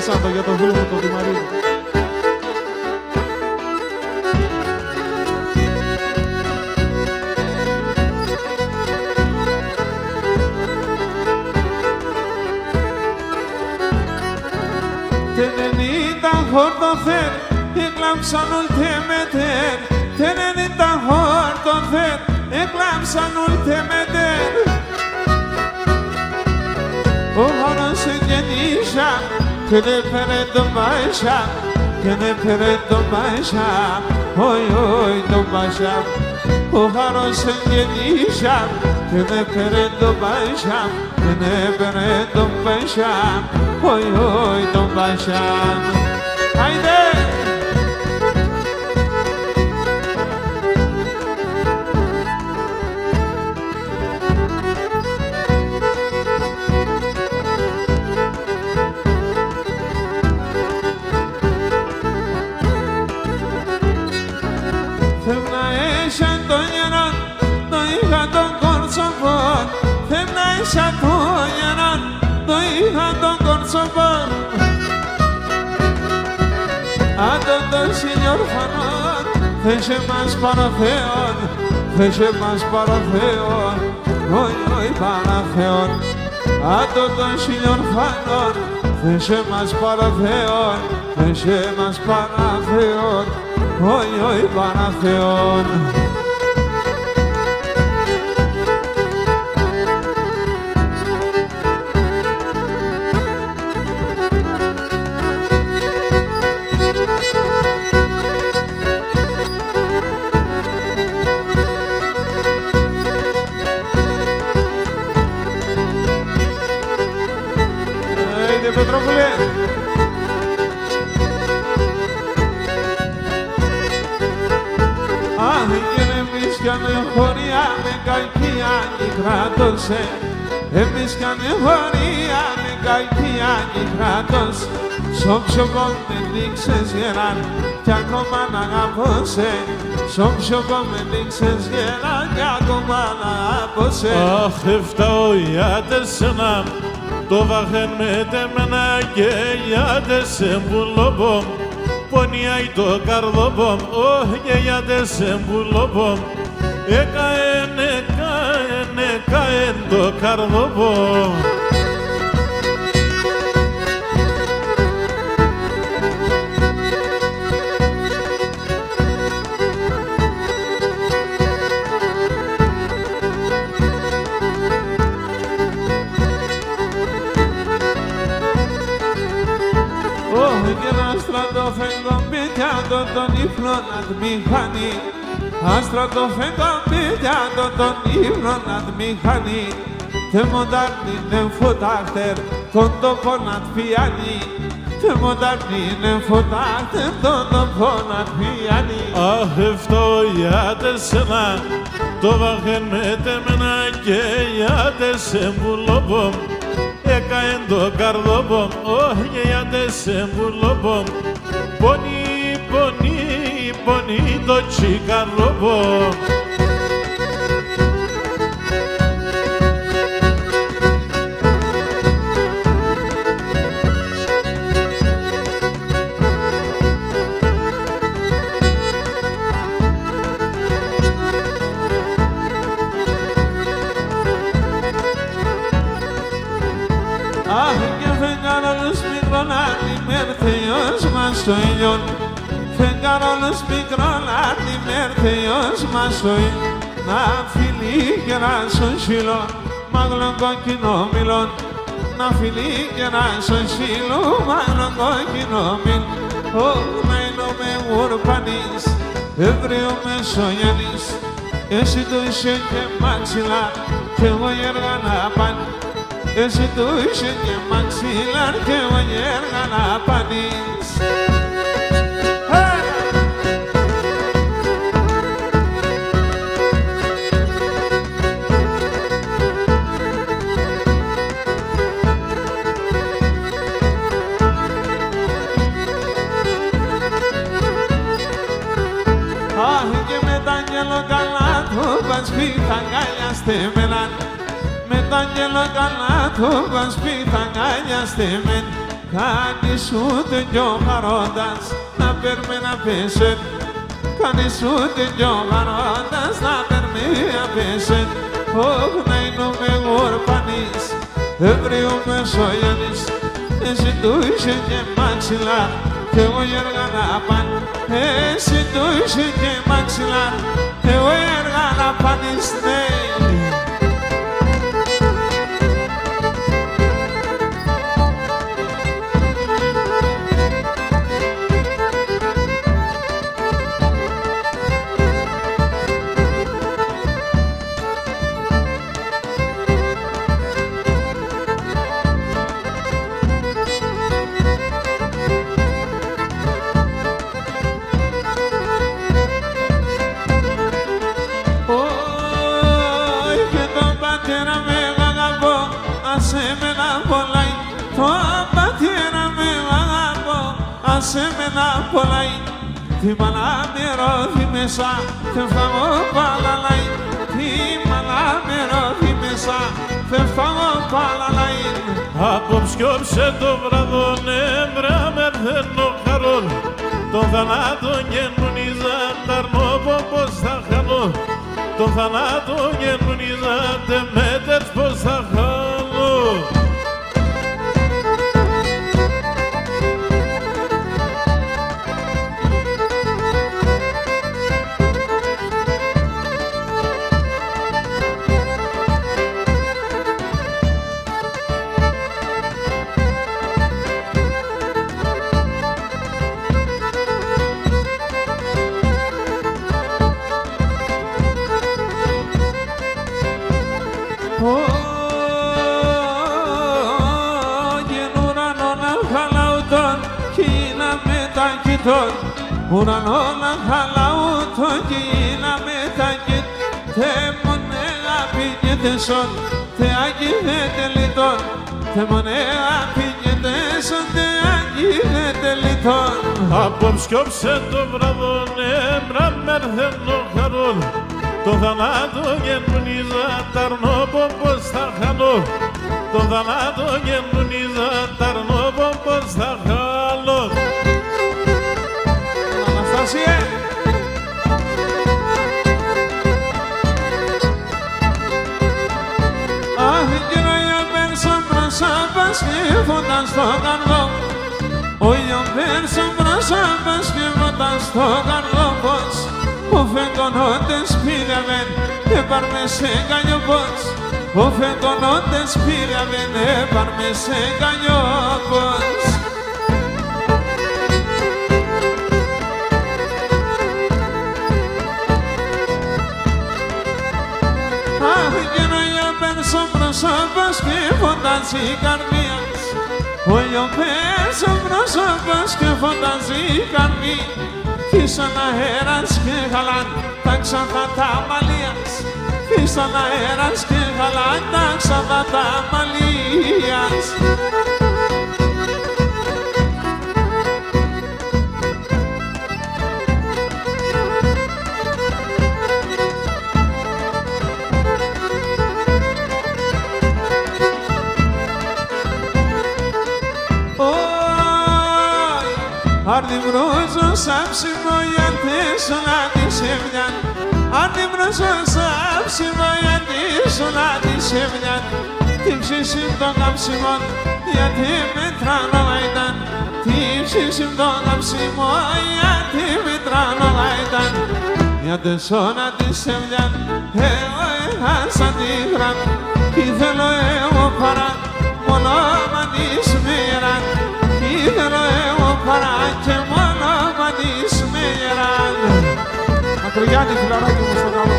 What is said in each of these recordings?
Πέσαν το για το φίλο μου το Δημαρίνο. Tenenita hordofer, eklapsan ultemeder. Tenenita hordofer, eklapsan ultemeder. O harası genişam, tenepere domaşam, tenepere domaşam, oy oy domaşam. O harası genişam, tenepere domaşam, tenepere domaşam, oy oy domaşam. Haydi! Şatoyanan doyhan korsoban Adon señor Fanon Feche más para feon Feche más para feon Oy oy para feon Adon señor Fanon Feche más para feon Feche más para feon Oy oy para feon Πετρόπουλε. Αχ, και εμείς κι αν χωριά με κακία η κράτωσε. Εμείς κι αν χωριά με κακία η κράτος. Σ' όποιο κόμμε δείξες γεράν κι ακόμα να αγαπώσε. Σ' όποιο κόμμε δείξες γεράν κι ακόμα να αγαπώσε. Αχ, έφταω ιάτες να το βαχεν με τεμένα και γιάτες σε μπουλόπομ πονιάει το καρδόπομ, όχι και γιάτες σε μπουλόπομ έκαεν το καρδόπομ. Τον ύπνο να μηχανεί Άστρα το φεγγαμπίδια τον ύπνο να μηχανεί Τε μοντάρνει νε φωτάχτερ τον τόπο να πιάνει Τε μοντάρνει νε φωτάχτερ τον τόπο να πιάνει. Αχ, ευτόιάτες να το βαχεν με τεμένα και γιάτες σε μπουλόπομ έκαεν το καρδόπομ, όχι και γιάτες σε μπουλόπομ πονί bonito chica robo. Αχ, και φεγγάρολος μικρονάρι μερθειος μας το ήλιον Φεγγάρολος μικρονάρι μερθειος μας το ήλιον Να φιλεί και να στον σύλλο μάγλον κόκκινο μιλόν Να φιλεί και να στον σύλλο μάγλον κόκκινο μιλόν Ω, να είναι με ουρπανής Εβραίο Μεσογιανής Εσύ του είσαι και μαξιλά και εγώ έργα να πάνε Εσύ του είσαι και μαξιλάρ και εγώ έργα να πανείς. Αχ, και με τα αγγέλο καλά του πας πίτα αγκαλιάστε μεν Με τα αγγέλο καλά του πας πίτα αγκαλιάστε μεν Κανείς ούτε κι ο χαρόντας να παίρνει να πέσει. Κανείς ούτε κι ο χαρόντας να παίρνει να πέσει. Όχι να είναι ο μεγορπανής, έβρειο Μεσογιανής. Εσύ του είσαι και μαξιλάρ, κι εγώ έργα να παν. Εσύ του είσαι και μαξιλάρ, κι εγώ έργα να πάνεις, ναι. Σε μένα πολλάει, τη μαλάμερο δι μέσα, θε φτάγω παλαλάει. Τη μαλάμερο δι μέσα, θε φτάγω παλαλάει. Απόψιόψε το βραδόν έμπρα μερθένω χαρόν. Τον θανάτο γεννουνίζα ταρνόπο πως θα χάνω. Τον θανάτο γεννουνίζα τεμέτες πως θα χάνω. Ουρανό να χαλάω το κίνα με τα κίτ. Θε μονέ απεινιέτεσον, θε αγγίδεται λιτών. Θε μονέ απεινιέτεσον, θε αγγίδεται λιτών. Απόψιόψε το βραδόν έμπρα μερθένω χαρόν. Το θανάτο γεννουνίζα ταρνόπο πως θα χάνω. Το θανάτο γεννουνίζα ταρνόπο πως θα χάνω. Αναστάσιε! Αχ, γύρω πέρσον προσάπας σκύφοντας στο καρδό. Ο γύρω προσάπας σκύφοντας στο καρδό πως. Ο φεγγονότες πήραβεν, έπαρμε σε καλλιοπός. Ο φεγγονότες πήραβεν, έπαρμε σε καλλιοπός. Πέρσον πρόσωπος και φωτάζει η καρδίας. Όλιο πέρσον πρόσωπος και φωτάζει η καρδία. Φύσαν αέρας και χαλάν τα ξαφά τα μαλλίας. Φύσαν αέρας και χαλάν τα ξαφά τα μαλλίας. Αντιβρόζω σάψιμο γιατί σωλά της έβγαν. Αντιβρόζω σάψιμο γιατί σωλά της έβγαν. Τι ψήσιμ των καψιμών γιατί μετράνω ήταν. Τι ψήσιμ των καψιμών γιατί μετράνω ήταν. Γιατί σώνα της έβγαν εγώ έχασα τη γραμ. Κι θέλω εγώ παρά μόνο μα της μοίραν. Κι θέλω εγώ παρά και μόνο μα της μοίραν. Μακρυγιάννη, φιλαράκι μου στο καλό.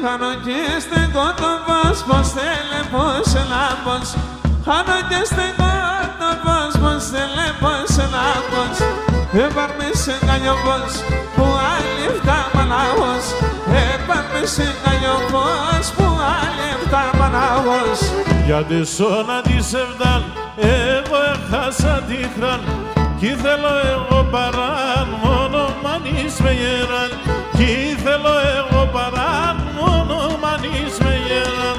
Χάνω και στεγώ το πώς, πως θέλε πως ελάμπος. Χάνω και στεγώ το πώς θέλε πως ελάμπος. Έπαρμε σε καλλιοπός που άλλη φτάμα λαός. Έπαρμε σε καλλιοπός που άλλη φτάμα λαός. Για τη σώνα της εβδάν εγώ έχασα τη χράν. κι θέλω εγώ παράν μόνο μ' αν είσαι με γεράν, κι θέλω εγώ παράν μόνο μ' αν είσαι με γεράν.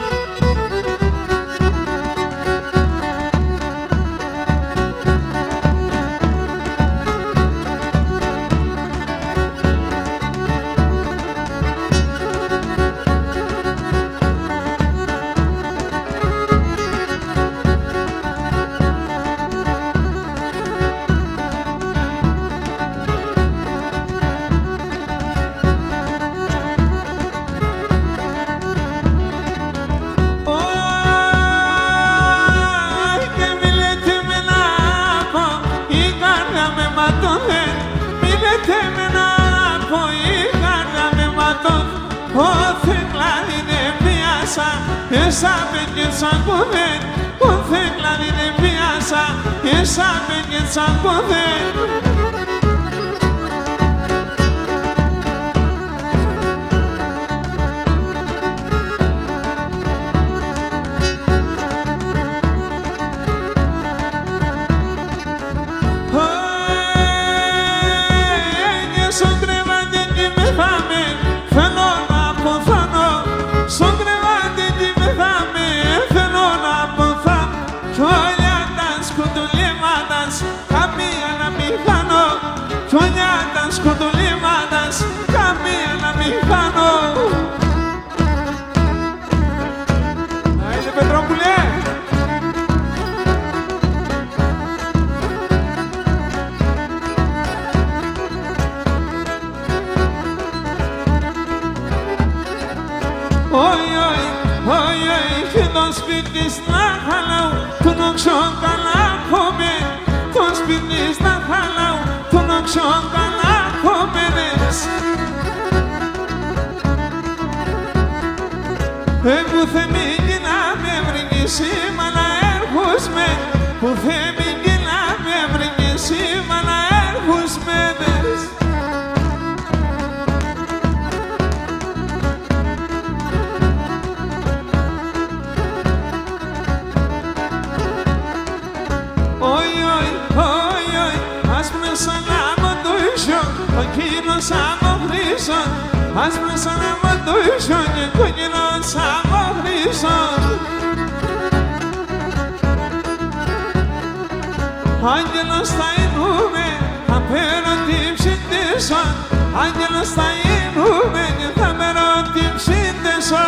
Sabe que sabe, o teclado de piazza, e sabe que sabe. Που θέμει να με βρήκε σήμα να έρχοσμε, που θέμει να με βρήκε σήμα να έρχοσμε. Ας μέσα να μ' αντούσω, ο κύριος αμοχρήσω, ας μέσα να μ' αντούσω και ο κύριος αμοχρήσω. Άγγελος θα ηνούμε, απέρω την ψητήσω, άγγελος θα ηνούμε και θα πέρω την ψητήσω.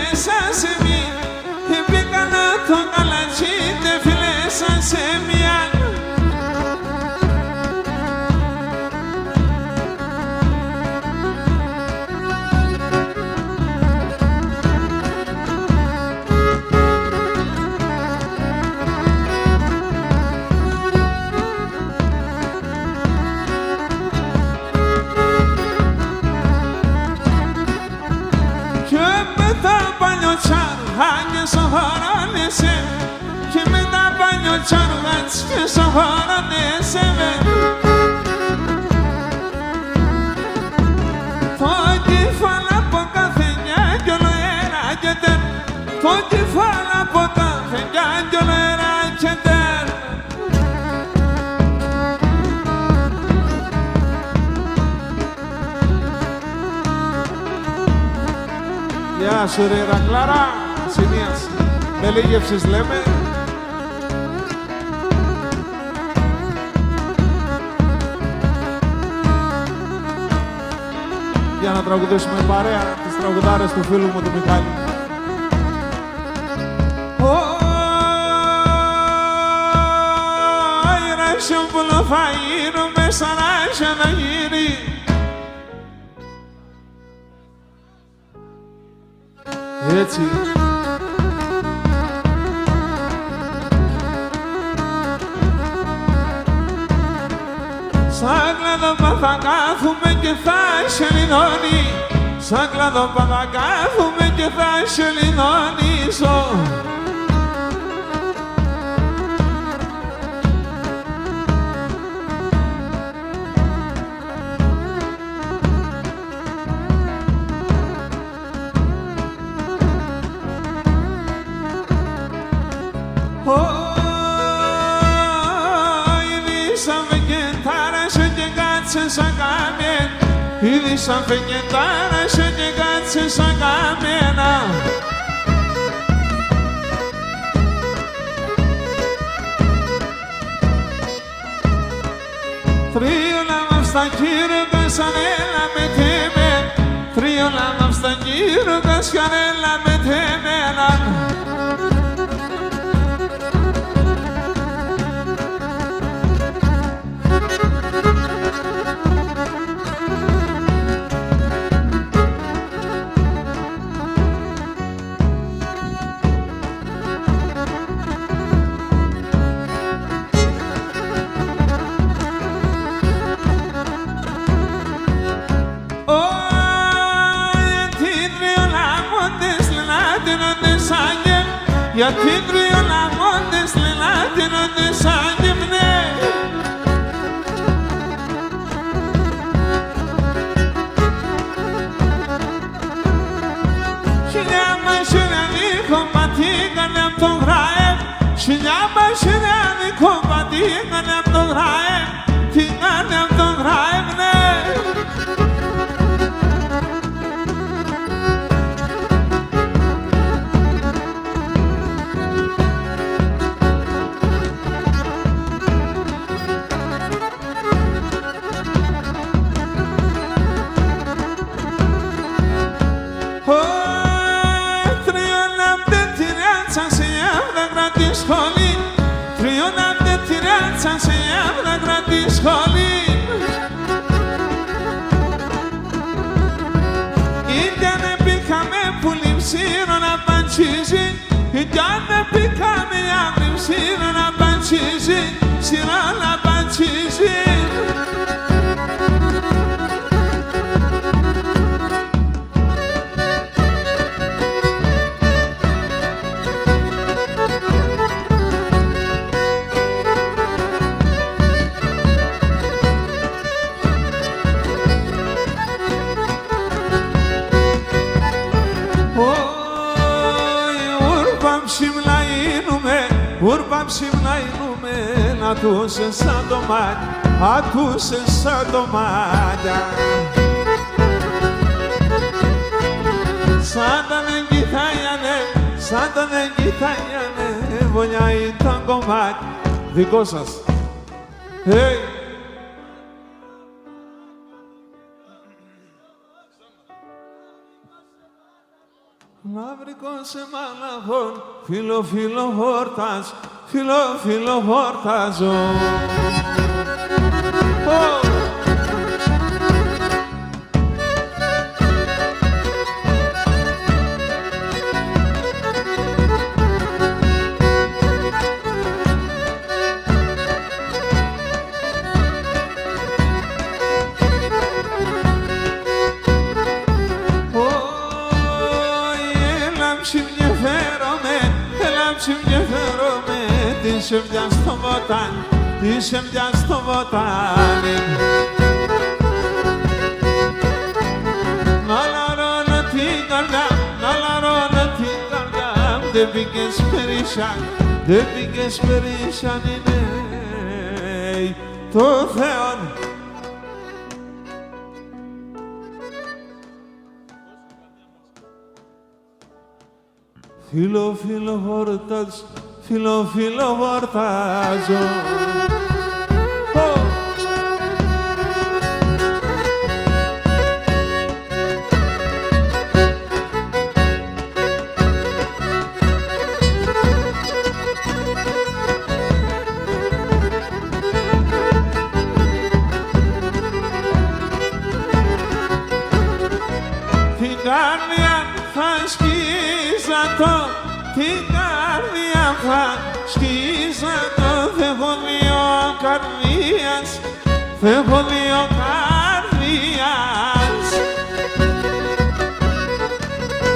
φιλέσα σε μία. Μπήκα να το καλατσί, δεν φιλέσα σε μία. Hanya sahara se, kimi da banyo charvach ke sahara se ve. Toki fala poka fenya jolo era jeder, toki fala poka fenya jolo era jeder. Γεια σου ρε Ρακλάρα. Συνίας, με λίγευσες λέμε. Για να τραγουδήσουμε παρέα τις τραγουδάρες του φίλου μου του Μιχάλη. Ωι ράσιο πουλοφαΐρου με σαράσιο να γύρει. Έτσι. Σαν κλαδόπα θα κάθουμε και θα σελινώνει. Σαν κλαδόπα θα κάθουμε και θα σελινώνησω. Ήδη σαν φεγγετάρασε και κάτσε σαν καμένα. Τρίωνα στα κύρωκα σαν έλα με τέμεν. Τρίωνα στα κύρωκα σαν έλα με τέμενα. Γιατί τριολαγόντες λελάτινονται σαν γυμνέ. Χιλιά μασιρανή κομπατήκανε απ' τον γραέμ. Χιλιά μασιρανή κομπατήκανε απ' τον γραέμ. Τι κάνε απ' τον γραέμ, ναι. Κι αν πήκαμε αύριο σύρα να παντσίζει, σύρα να παντσίζει. Ούρπα ψημναίνουμε, να τους σαν το μάτι, άκουσε σαν το μάτια. Σαν τα δεν κοιτάγιανε, σαν τα δεν κοιτάγιανε, βολιά ήταν κομμάτι. Δικό σας. Hey. Λαυρικό σε μαλαχών, φίλο χόρτας, φίλο χόρταζω. Είσαι πια στο βοτάν, είσαι πια στο βοτάνι. Να λαρώνω την καρδιά, να λαρώνω την καρδιά. Δεν πήγες περίσσιαν, δεν πήγες περίσσιαν, είναι το Θεόν. Φίλο χόρτας, φίλο χορτάζω. Την καρδιά θα σκίζα το, την καρδιά θα σκίζα το, θα έχω δύο καρδίας, θα έχω δύο καρδίας.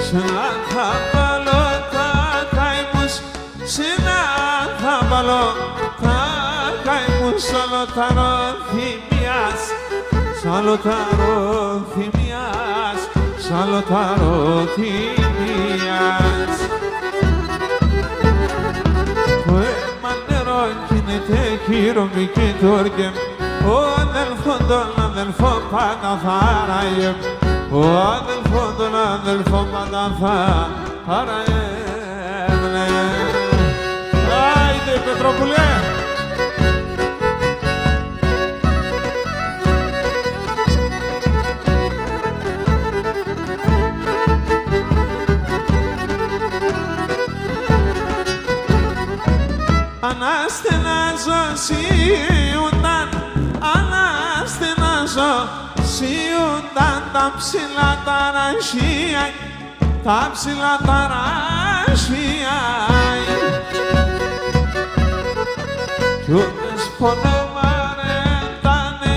Σε να θα βάλω τα καημούς, σε να θα βάλω τα καημούς, σαλοταρό θυμιάς, σαλοταρό θυμιάς, σαλοταρό θυμιάς. Γίνεται χείρομη και τόργεμ, ο αδελφόν τον αδελφό πάντα θα άραγε, ο αδελφόν τον αδελφό πάντα θα άραγε. Άιντε Πετρόπουλε! Αναστενάζω σιούνταν, αναστενάζω σιούνταν τα ψηλά τα ρασία, τα ψηλά τα ρασία. Κι ότες πονομαρέντανε,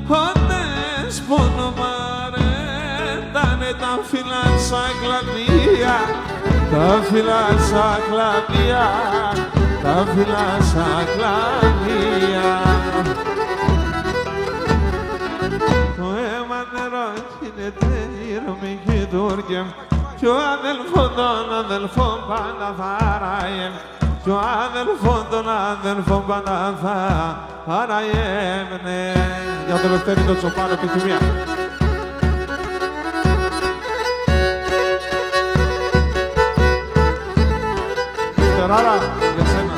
ότες πονομαρέντανε τα φύλλα σαν κλαδία, τα φύλλα σαν κλαδία, τα φύλλα σαν κλαδία. Το αίμα νερό γίνεται ήρμη και τούργεμ, κι ο αδελφόν τον αδελφόν πάντα θα άραγε, κι ο αδελφόν τον αδελφόν πάντα θα άραγε. Για το Λευτέρη το Τσοπάρο επιθυμία. Τεράρα, για σένα.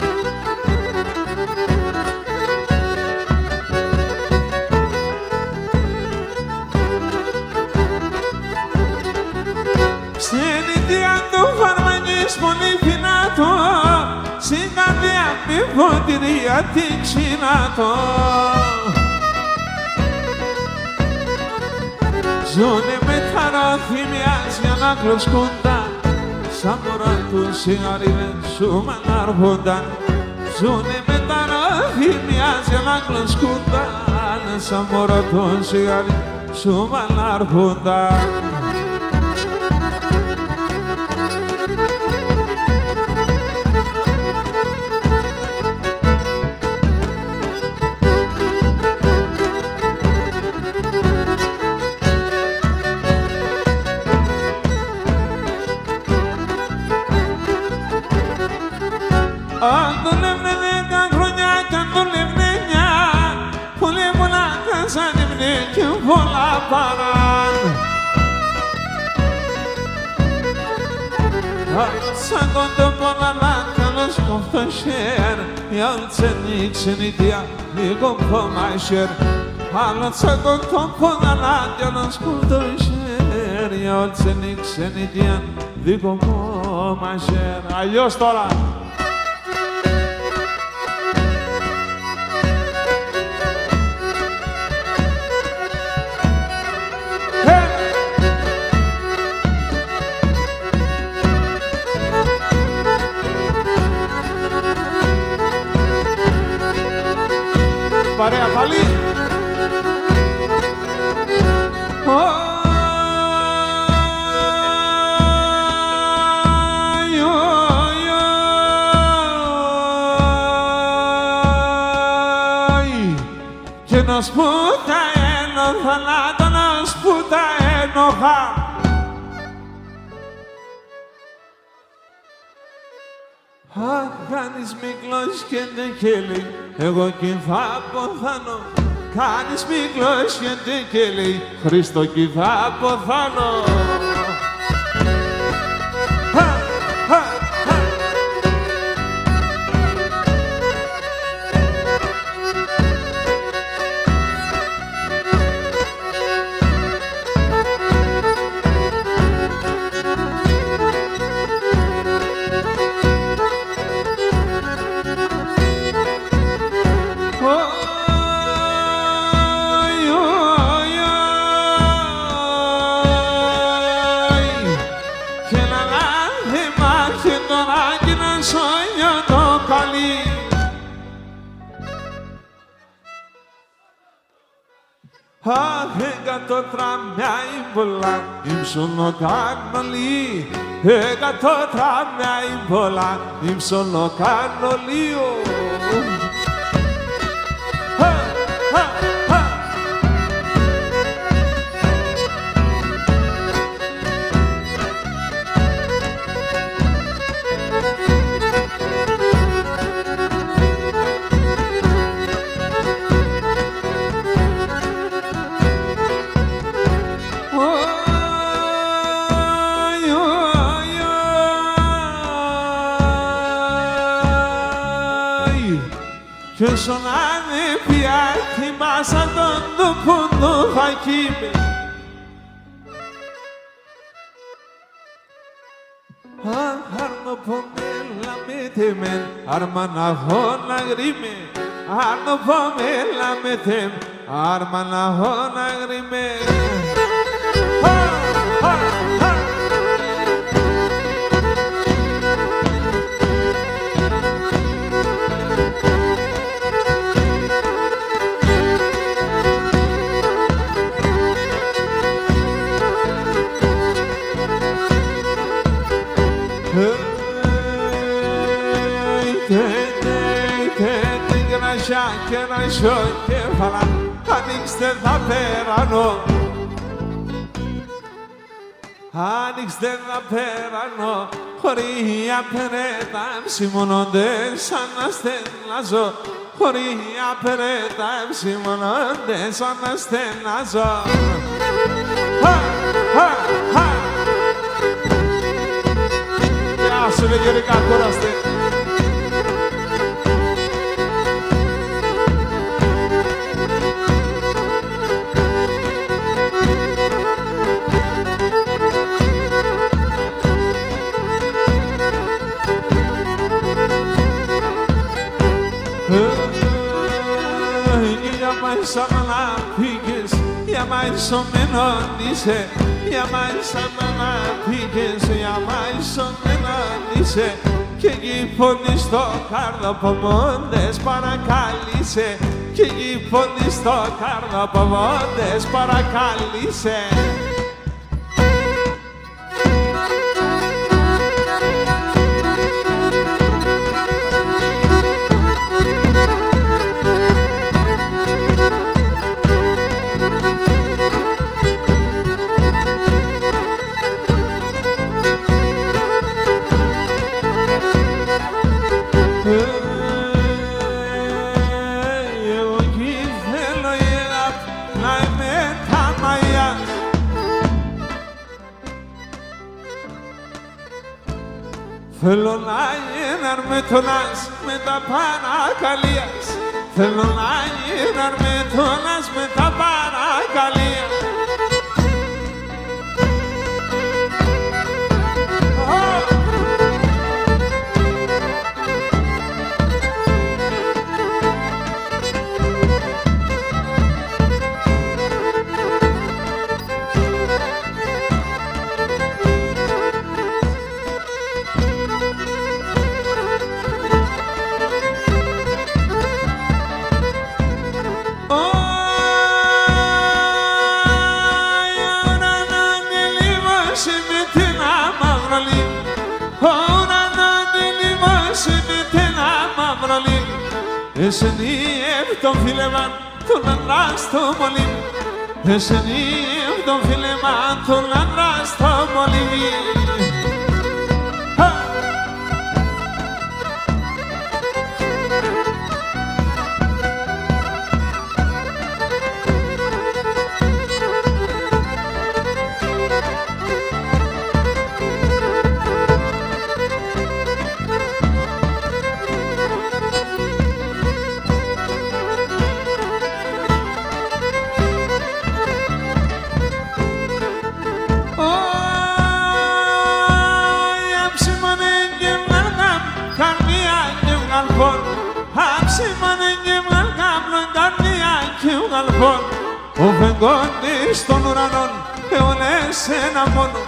Συνήθεια του φαρμακής πολύ δυνατό, στην καρδιά μη φωτηρία την ξυνατώ. Ζουνε με χαροθυμιάς για να κλωσκούνταν, σαν μωρά του σιγαρίδες σου μανάρχονταν. Ζουνε με χαροθυμιάς για να κλωσκούνταν, σαν μωρά του σιγαρίδες σου μανάρχονταν. Αν δουλεύνε 10 χρόνια κι αν δουλεύνε 9, πολλοί πολλά χάσανε και πολλά παράν. Σαν κοντό πολλά λάκαλος κοφτό χέρ, η αλτσενή ξενιτία λίγο πομάσχερ. Αλλά σαν κοντό πολλά λάκαλος κοφτό χέρ, η αλτσενή ξενιτία δικό μου μαζέρ. Αλλιώς τώρα. Παρέα πάλι. Και να σπού τα ένοχα, να σπού τα ένοχα. Κάνεις μικλός και τεκέλη, εγώ κι θα ποθάνω. Κάνεις μικλός και τεκέλη, Χριστό κι θα ποθάνω. Εκατό τραμιά πολλά, ύψωνο κανολί. Εκατό τραμιά πολλά, ύψωνο κανολίο. Και όσο να είναι πια θυμάσαι τον τόπο του φακίμαι. Άρνο πομέλα με τεμέν, άρμα να έχω να γρήμε. Άρνο πομέλα με τεμ, άρμα να έχω να γρήμε. Και να ζω κέφαλα, ανοίξτε τα περάνω. Ανοίξτε τα περάνω, χωρί απερέταμψη μονοντές σαν να στενάζω. Χωρί απερέταμψη μονοντές σαν να στενάζω. Γεια σου λεγερικά, κούραστε. Για να πήγες, για μαϊσωμένον είσαι. Για μαϊσωμένα πήγες, για μαϊσωμένον είσαι. Και εκεί πονείς στο καρδοπομόντες παρακάλυσε. Και εκεί πονείς στο καρδοπομόντες παρακάλυσε. Θέλω να γίναν με τον Ας με τα παρακαλίας. Θέλω να γίναν με τον Ας με τα παρακαλίας. σύνεται ένα μαυρολί. Εσενίευ τον φίλεμαν τον άντρα στο μολύβι. Εσενίευ τον φίλεμαν τον άντρα στο μολύβι. Ο φεγγώνης των ουρανών και όλες ένα μόνο.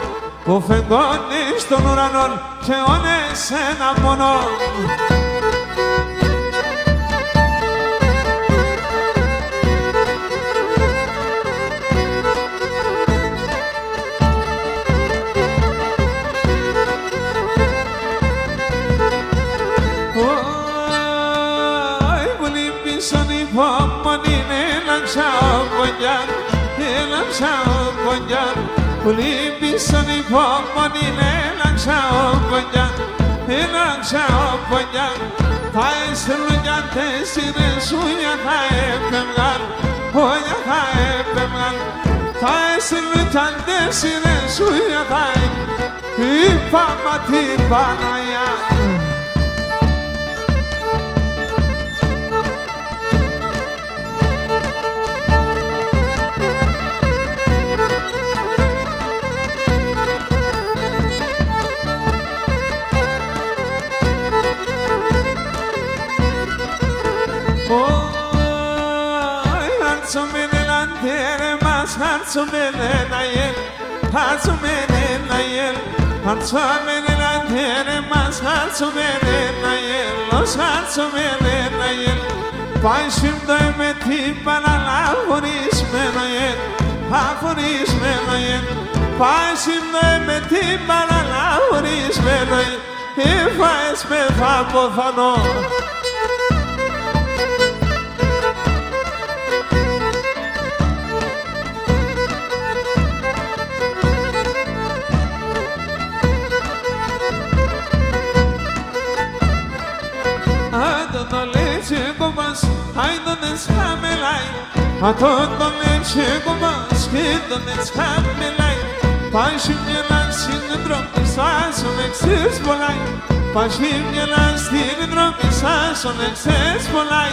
Ο φεγγώνης των ουρανών και όλες ένα μόνο. Kulibissan i pomodin elaksaopanjan, elaksaopanjan. Taisrujan tesire suya taepemgan, hoya taepemgan. Taisrujan tesire suya taep, ipamati panaya. Harzumenenayel, harzumenenayel, harzumenenayel, mas harzumenenayel, los harzumenenayel. Paishimda meti banala aforismenayel, aforismenayel. Paishimda meti banala aforismenayel, ifais me fabofano. Ai donde scamelai, a todo leche gomas, que donde scamelai. Pașimielan sindrom isaso nexes bolai, pașimielan sindrom isaso nexes bolai.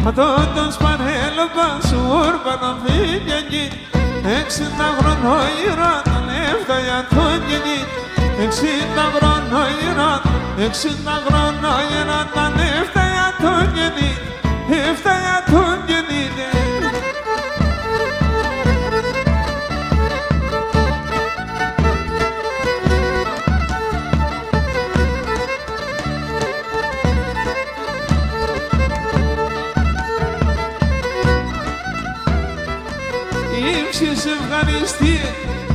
A todos παρέλαβαν σου ούρβανα φύγιαγγι. 60 χρονών ηρώτα λεφτά για τον γεννή. 60 χρονών ηρώτα, 60 χρονών ηρώτα λεφτά για τον γεννή. Λεφτά για τον γεννή.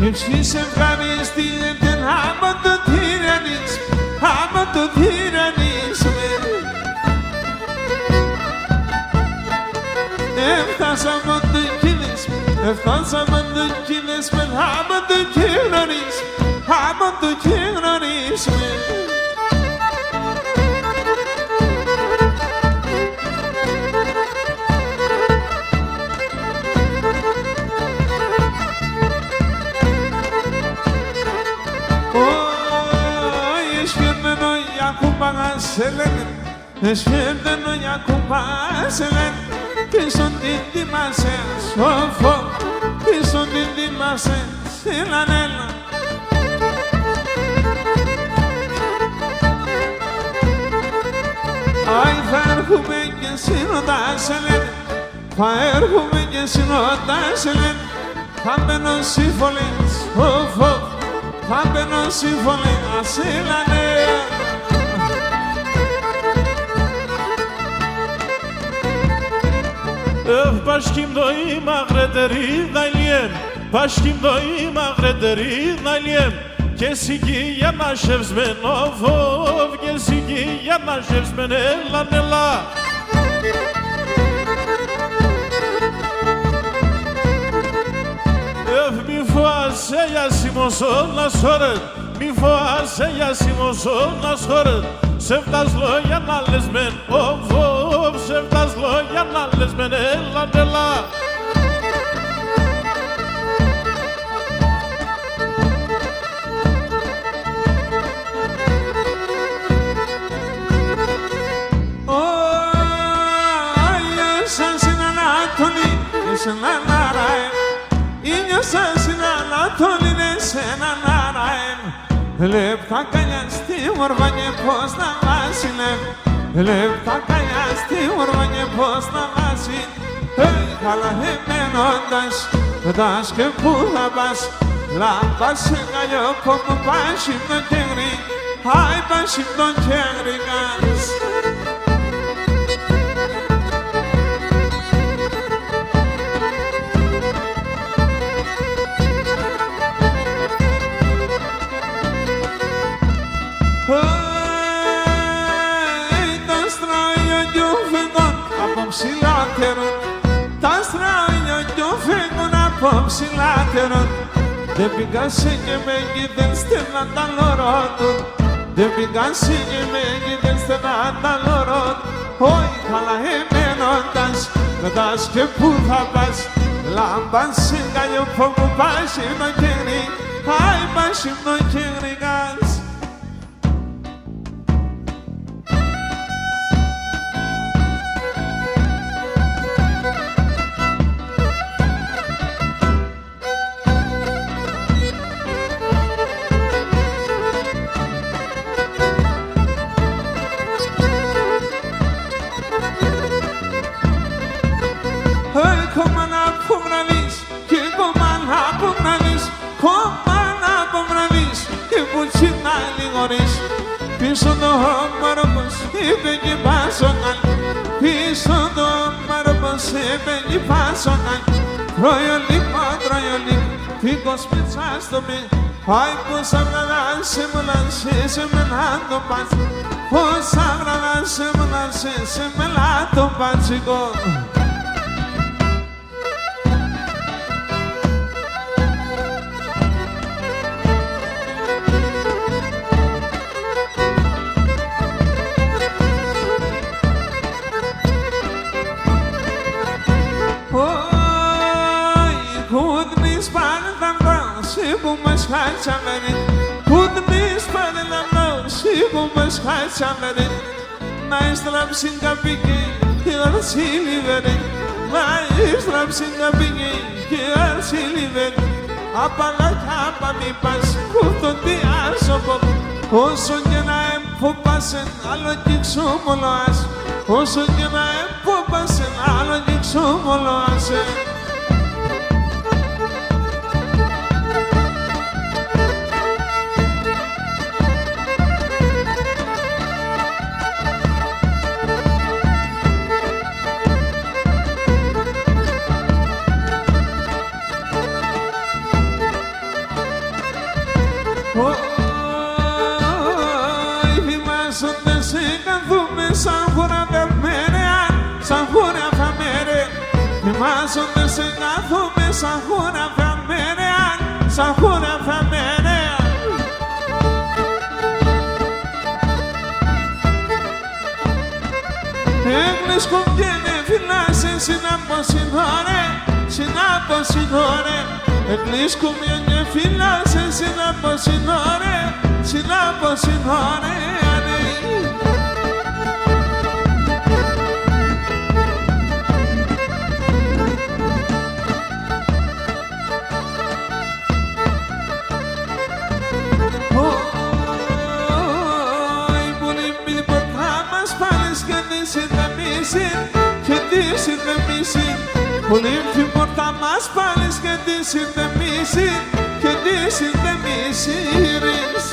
Ύψης ευχαριστήρε την άμα το τυραννείς, άμα το τυραννείς με. Έφτασαμε το κύλες, έφτασαμε το κύλες με άμα το τυραννείς, άμα το τυραννείς με. Esfirden ya kupaselen, kison dindi mase, sofo, kison dindi mase, silanela. Ay farhume que sinodaselen, farhume que sinodaselen, θα μπαίνω σύμφωνες, θα μπαίνω σύμφωνες, έλανε. Başkim doyma grederi dalyem Başkim doyma grederi dalyem Kesiki yanaşevzmen of Kesiki yanaşevzmen ella Mi foase yasimos ona soret Mi foase yasimos ona soret Sevdazlo yanalezmen of Sevdazlo yanalezmen ella Λεπτά καλιά στη μορβάνια πώς να βάσει Λεπτά καλιά στη μορβάνια πώς να βάσει Καλά εμένοντας πετάς και πού θα πας Λάμπα σε καλιό που πάει σύμπτω και γρή Άι πάει σύμπτω και γρήγας Τα στράνια κι φεύγουν από ψηλάτερον Δεν πήγασε και με γίδεν στενά τα λωρότουν Δεν πήγασε και με γίδεν στενά τα λωρότουν Όχι καλά εμένοντας Πετάς και πού θα πας Λάμπαν σε καλιό που πάει σύμπτω και γρή Άι πάει σύμπτω και γρήγας Πίσω το μάρμος είπε και πάσοναν Πίσω το μάρμος είπε και πάσοναν Τροϊολίκ, φύγος πίτσας το μη Άι πως αγραδάσε μου να σε μελά το πας Πως αγραδάσε μου να σε μελά το πατσικό Να στραψήν καπική και αρσίλιβερη Να στραψήν καπική και αρσίλιβερη Απαλάκια παμί πας κούτο τι άσοπο Όσο και να εμποπάσεν άλλο κι ξούμολοας Όσο και να εμποπάσεν άλλο κι ξούμολοας Θυμάσονται σε κάθομαι σαν χούρα φαμερεάν Σαν χούρα φαμερεάν Έγλυσκο και με φυλάσσε συνάμποσινόρε Εγλυσκο και φυλάσσε συνάμποσινόρε Και τη συνδεμίσει Πολύ την πόρτα μας πάλεις και τη συνδεμίσει μισή και νύση δεν μισήρεις.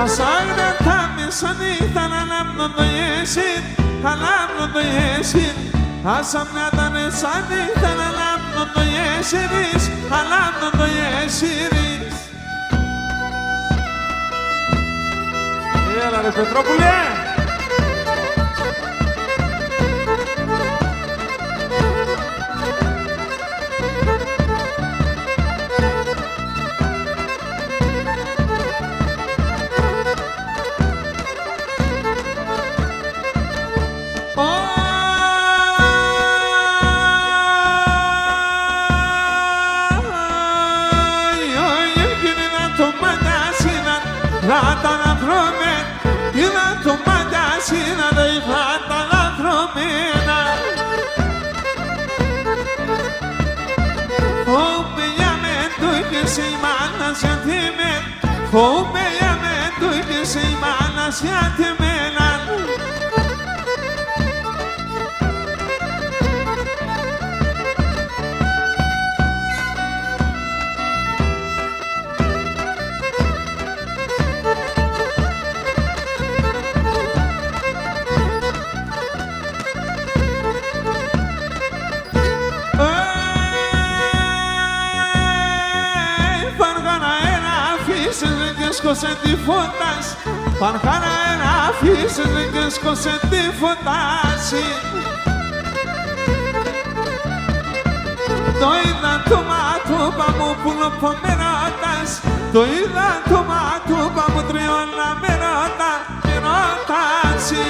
Ας άγρα τα μεσανύχτα να λάμνω το γέσιν, να λάμνω το γέσιν. Ας αμνάτανε σαν νύχτα να λάμνω το γέσιρις, να λάμνω το γέσιρις. Έλα ρε Πετρόπουλε! Come ya me tu que se mana se atemenan. Σκόσε τη φωτάς, παρχάνα ένα αφήσεις και σκόσε τη φωτάση. Το είδα το μάτωπα μου που λοπό με ρωτάς, το είδα το μάτωπα μου τριόλα με ρωτάσει.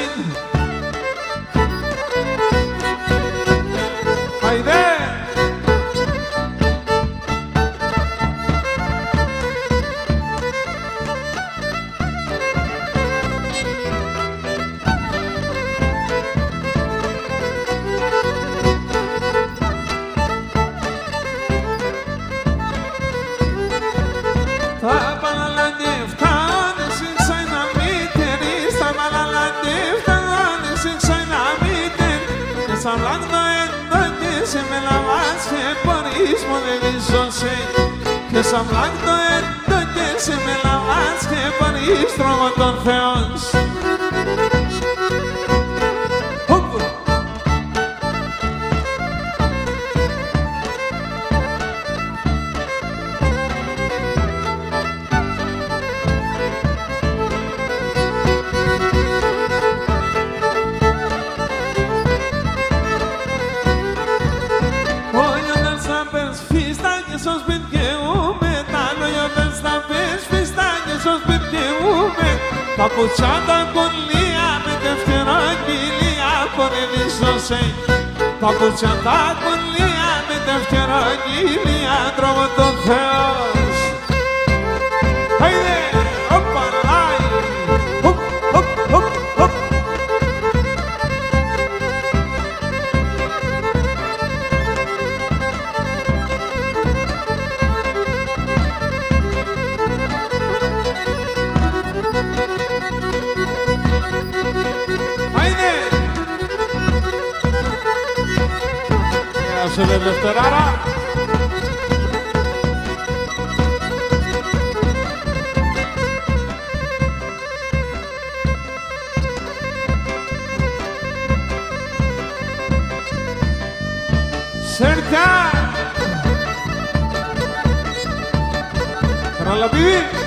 Άιντε! Hablando en que se me la vas que por ismo de disose, que es hablando en que se me la vas que por istro con feos. Papuchata con lía, me deftera quilía por el isose. Papuchata con lía, me deftera quilía, trovo ton feos. Haide, opa, lai, hop, hop, hop, hop. Se le Lefterara. Cerca. Para la pibi.